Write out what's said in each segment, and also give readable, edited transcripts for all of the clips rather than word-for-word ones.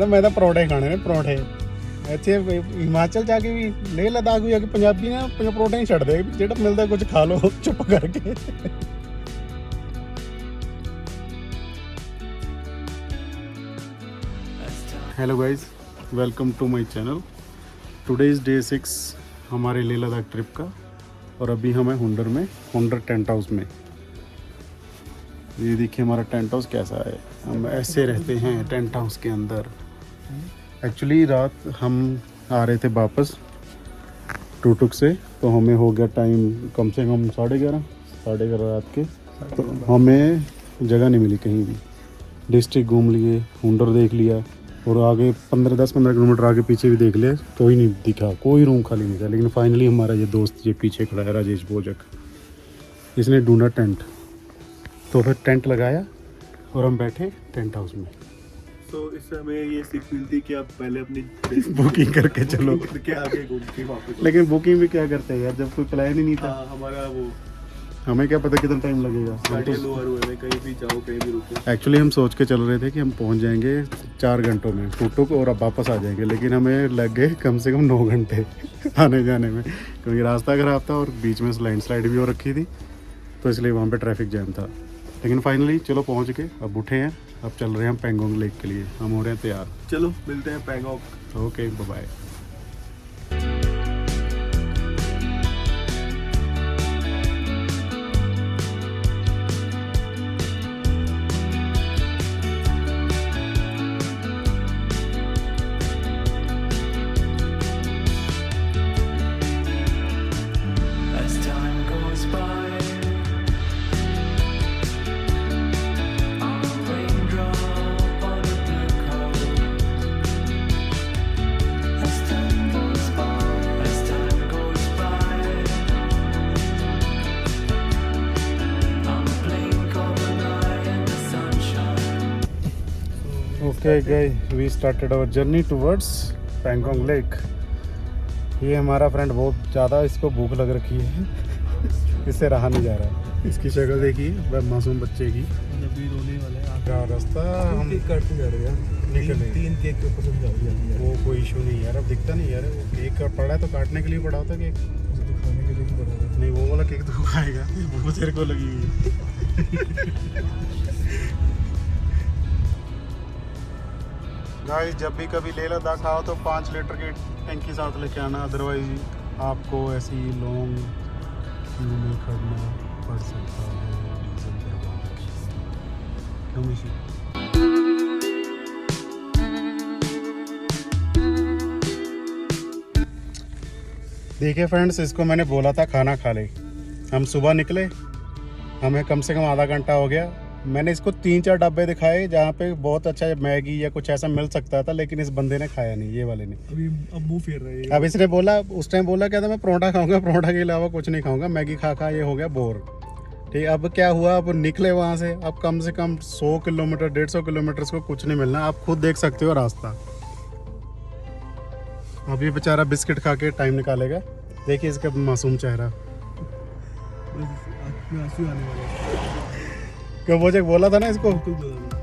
ਕਹਿੰਦਾ ਮੈਂ ਤਾਂ ਪਰੌਂਠੇ ਖਾਣੇ ਨੇ ਪਰੌਂਠੇ। ਇੱਥੇ ਹਿਮਾਚਲ ਜਾ ਕੇ ਵੀ ਲੇਹ ਲਦਾਖ ਵੀ ਆ ਕੇ ਪੰਜਾਬੀ ਨਾ ਪਰੌਂਠੇ ਨਹੀਂ ਛੱਡਦੇ, ਜਿਹੜਾ ਮਿਲਦਾ ਕੁਝ ਖਾ ਲਓ ਚੁੱਪ ਕਰਕੇ। Hello guys, welcome to my channel. Today is day 6 हमारे लेह लद्दाख ट्रिप का, और अभी हम हैं हुंडर में, हुंडर टेंट हाउस में। ये देखिए हमारा टेंट हाउस कैसा है। हम ऐसे रहते हैं टेंट हाउस के अंदर। एक्चुअली रात हम आ रहे थे वापस टुकटुक से, तो हमें हो गया टाइम कम से कम 11:30 रात के। तो हमें जगह नहीं मिली कहीं भी। डिस्ट्रिक्ट घूम लिए, हुंडर देख लिया, और आगे 10-15 किलोमीटर आगे पीछे भी देख लिया, तो ही नहीं दिखा, कोई रूम खाली नहीं था। लेकिन फाइनली हमारा ये दोस्त ये पीछे खड़ा है, राजेश भोजक, इसने ढूंढा टेंट, तो फिर टेंट लगाया और हम बैठे टेंट हाउस में। तो इससे हमें ये सीख मिलती कि आप पहले अपनी बुकिंग करके चलो के आगे घूम के वापस। लेकिन बुकिंग भी क्या करते हैं यार, जब कोई प्लान ही नहीं था। हमारा वो हमें क्या पता कितना टाइम लगेगा। गाड़ी लोअर हुए में कहीं भी जाओ, कहीं भी रुको। एक्चुअली हम सोच के चल रहे थे कि हम पहुंच जाएंगे 4 घंटों में टुकटुक, और अब वापस आ जाएंगे, लेकिन हमें लग गए कम से कम 9 घंटे आने जाने में, क्योंकि रास्ता खराब था और बीच में लैंडस्लाइड भी हो रखी थी, तो इसलिए वहाँ पे ट्रैफिक जैम था। लेकिन फाइनली चलो पहुँच गए, अब उठे हैं, अब चल रहे हैं हम पेंगोंग लेक के लिए। हम हो रहे हैं तैयार। चलो मिलते हैं Pangong. Okay, bye. As time goes by, I'm a raindrop on a blue coat. As time goes by, I'm a blink of an eye in the sunshine. Okay guys, we started our journey towards Pangong lake. ये हमारा friend बहुत ज़्यादा इसको भूख लग रखी है, इससे रहा नहीं जा रहा। इसकी शक्ल देखिए, वह मासूम बच्चे की। अभी रोने वाला है। क्या रास्ता हम केक काटते जा रहे हैं। निकले। तीन केक के ऊपर समझा दिया। वो कोई इशू नहीं यार, अब दिखता नहीं यार। वो केक का पड़ा है तो काटने के लिए पड़ा होता केक, उसे तो खाने के लिए भी पड़ा था। नहीं वो वाला केक तो खाएगा, वो तेरे को लगी हुई गाइस, जब भी कभी लेह लद्दाख आओ तो 5 लीटर की टैंकी साथ लेके आना, अदरवाइज आपको ऐसी लॉन्ग क्यू में खड़ना पड़ सकता है। डीजल बर्बाद। क्यों मिशी? देखिए फ्रेंड्स, इसको मैंने बोला था खाना खा ले। हम सुबह निकले, हमें कम से कम आधा घंटा हो गया। मैंने इसको 3-4 डब्बे दिखाए जहाँ पे बहुत अच्छा मैगी या कुछ ऐसा मिल सकता था, लेकिन इस बंदे ने खाया नहीं, ये वाले ने। अभी अब मुंह फेर रहे हैं। अब इसने बोला, उस टाइम बोला क्या था, मैं परोठा खाऊंगा, परोठा के अलावा कुछ नहीं खाऊंगा, मैगी खा खा ये हो गया बोर। ठीक, अब क्या हुआ, अब निकले वहाँ से, अब कम से कम 100 किलोमीटर 150 किलोमीटर को कुछ नहीं मिलना। आप खुद देख सकते हो रास्ता। अब ये बेचारा बिस्किट खा के टाइम निकालेगा। देखिए इसका मासूम चेहरा। आँख में आंसू आने वाले हैं। क्यों मुझे बोला था ना इसको। बिल्कुल बोला था।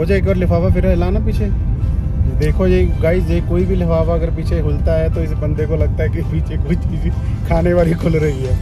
वो जो एक और लिफाफा फिर हिलाना पीछे। देखो ये गाइस, ये कोई भी लिफाफा अगर पीछे हिलता है तो इस बंदे को लगता है कि पीछे कोई चीज खाने वाली खुल रही है।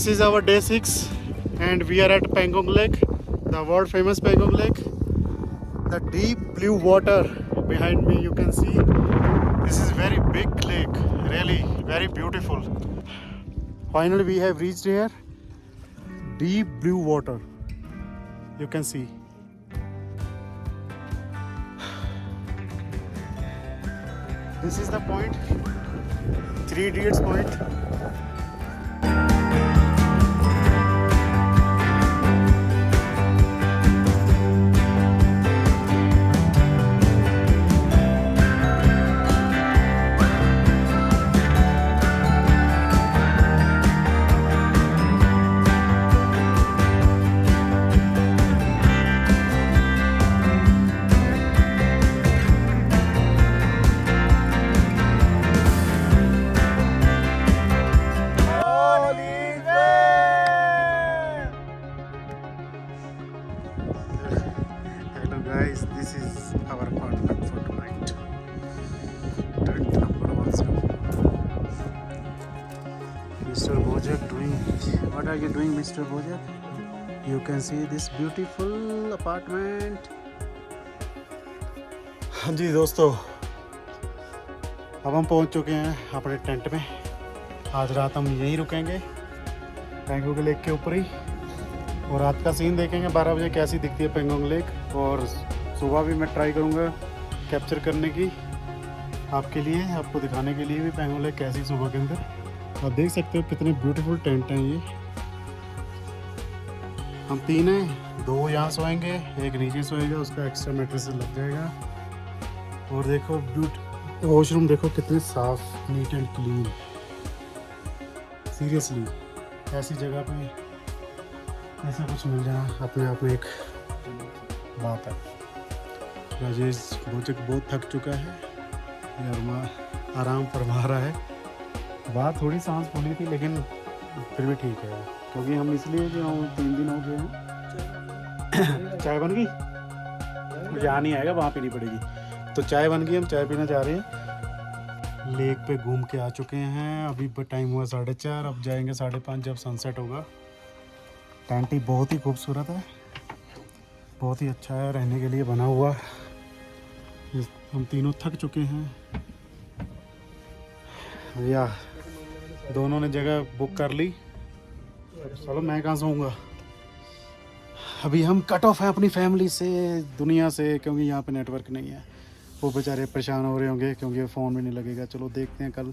This is our day 6 and we are at Pangong Lake, the world famous Pangong Lake. The deep blue water behind me you can see. This is very big lake, really very beautiful. Finally we have reached here. Deep blue water, you can see. This is the point, 3 Idiots point. Hello guys, this is our apartment for tonight. Tent number 1. Mr. Bojak doing, what are you doing Mr. Bojak? You can see this beautiful apartment. हाँ जी दोस्तों, अब हम पहुंच चुके हैं अपने tent में. आज रात हम यहीं रुकेंगे पैंगोंग लेक के ऊपर ही, और रात का सीन देखेंगे 12 बजे कैसी दिखती है पैंगोंग लेक. और सुबह भी मैं ट्राई करूँगा कैप्चर करने की आपके लिए, आपको दिखाने के लिए भी पैंगोंग लेक कैसी सुबह के अंदर. आप देख सकते हो कितने ब्यूटीफुल टेंट हैं ये. हम 3 हैं, 2 यहाँ सोएंगे, एक नीचे सोएगा, उसका एक्स्ट्रा मैट्रेस लग जाएगा. और देखो वॉशरूम देखो कितने साफ, नीट एंड क्लीन. सीरियसली ऐसी जगह पे ऐसा कुछ मिल जाना अपने आप में एक बात है. राजेश बोचक बहुत थक चुका है यार, माँ आराम फरमा रहा है. बात थोड़ी सांस फूली थी लेकिन फिर भी ठीक है, क्योंकि हम इसलिए कि हम 3 दिन हो गए हैं. चाय बन गई, मुझे आ नहीं आएगा, वहाँ पीनी पड़ेगी. तो चाय बन गई, हम चाय पीना चाह रहे हैं. लेक पे घूम के आ चुके हैं. अभी टाइम हुआ 4:30, अब जाएंगे 5:30 जब सनसेट होगा. टेंट ही बहुत ही खूबसूरत है, बहुत ही अच्छा है रहने के लिए बना हुआ. हम तीनों थक चुके हैं भैया, दोनों ने जगह बुक कर ली. चलो मैं कहाँ सोऊंगा. अभी हम कट ऑफ हैं अपनी फैमिली से, दुनिया से, क्योंकि यहाँ पे नेटवर्क नहीं है. वो बेचारे परेशान हो रहे होंगे क्योंकि फ़ोन भी नहीं लगेगा. चलो देखते हैं, कल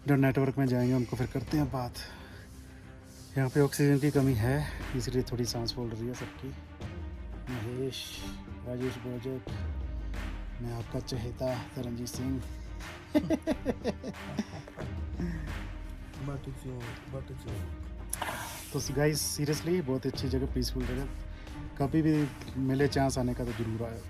जब नेटवर्क में जाएंगे उनको फिर करते हैं बात. यहाँ पे ऑक्सीजन की कमी है, इसलिए थोड़ी सांस फूल रही है सबकी. महेश, राजेश बोजक, मैं आपका चहेता तरनजीत सिंह. तो गाइस सीरियसली बहुत अच्छी जगह, पीसफुल जगह. कभी भी मिले चांस आने का तो ज़रूर आए.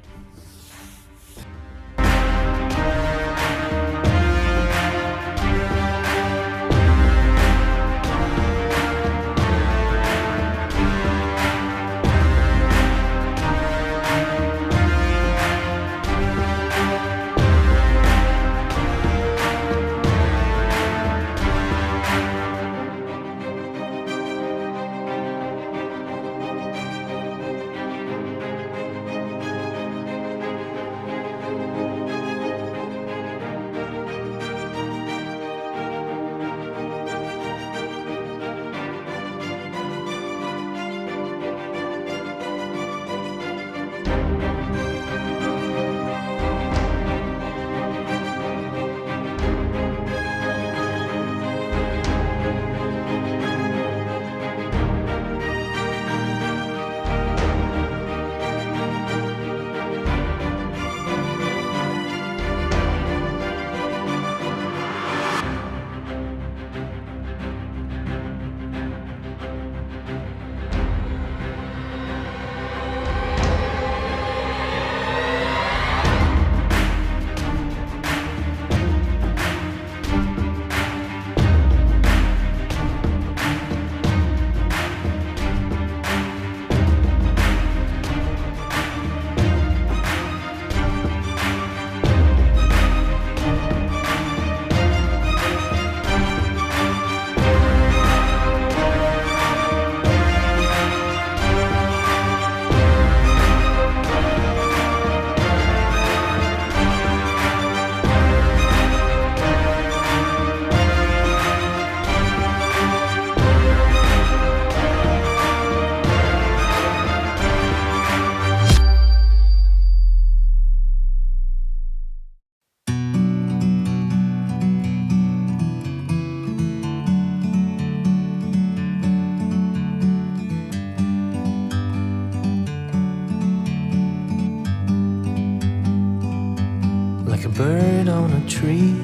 bird on a tree.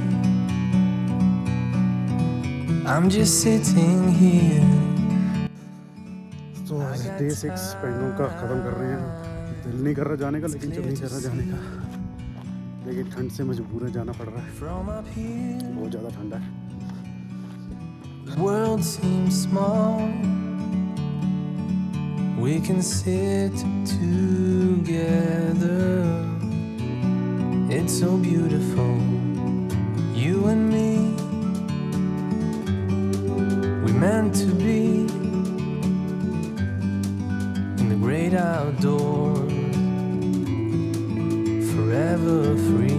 I'm just sitting here. तो डे 6 पेंगोंग का ख़त्म कर रहे हैं। दिल नहीं कर रहा जाने का, लेकिन चल नहीं कर रहा जाने का, लेकिन ठंड से मजबूर है, जाना पड़ रहा है। From up here, बहुत ज़्यादा ठंडा है। the world seems small. We can sit together. It's so beautiful, you and me. We meant to be in the great outdoors, forever free.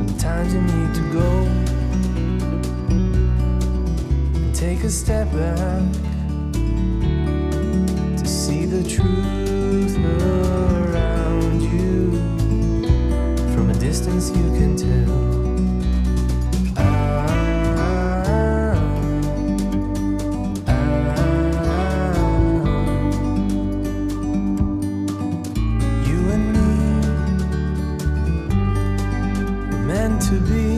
Sometimes you need to go and take a step back to see the truth around you. From a distance you can tell. You and me, we're meant to be